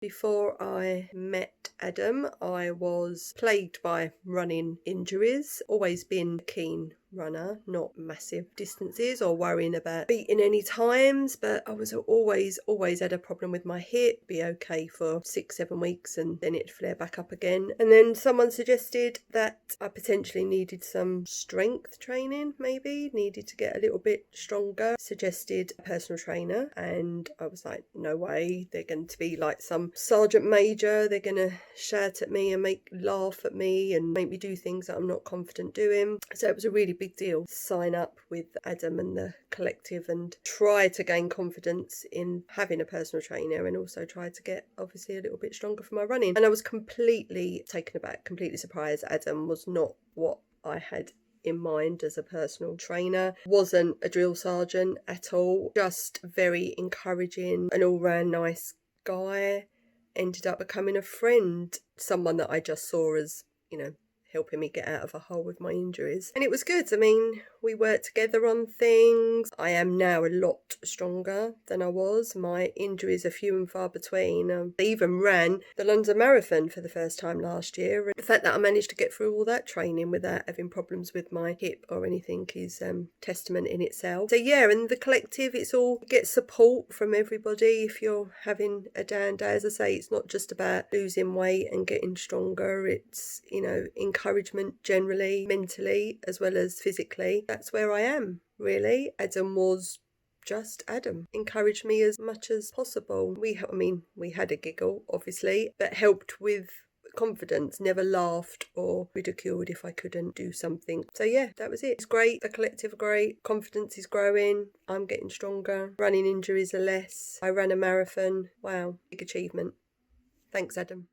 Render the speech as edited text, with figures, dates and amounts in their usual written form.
Before I met Adam, I was plagued by running injuries. Always been a keen runner, not massive distances or worrying about beating any times, but I was always had a problem with my hip. Be okay for 6-7 weeks and then it'd flare back up again. And then someone suggested that I potentially needed some strength training, maybe needed to get a little bit stronger. Suggested a personal trainer, and I was like, no way, they're going to be like some sergeant major. They're going to shout at me and laugh at me and make me do things that I'm not confident doing. So it was a really big deal to sign up with Adam and the collective and try to gain confidence in having a personal trainer, and also try to get obviously a little bit stronger for my running. And I was completely taken aback, completely surprised. Adam was not what I had in mind as a personal trainer. Wasn't a drill sergeant at all, just very encouraging, an all-round nice guy. Ended up becoming a friend, someone that I just saw as, helping me get out of a hole with my injuries. And it was good. I mean, we worked together on things. I am now a lot stronger than I was. My injuries are few and far between. I even ran the London Marathon for the first time last year. And the fact that I managed to get through all that training without having problems with my hip or anything is testament in itself. So yeah, and the collective, it's all, get support from everybody if you're having a down day. As I say, it's not just about losing weight and getting stronger. It's, encouragement generally, mentally as well as physically. That's where I am, really. Adam was just Adam. Encouraged me as much as possible. We had a giggle, obviously, but helped with confidence. Never laughed or ridiculed if I couldn't do something. So yeah, that was it. It's great. The collective are great. Confidence is growing. I'm getting stronger. Running injuries are less. I ran a marathon. Wow, big achievement. Thanks, Adam.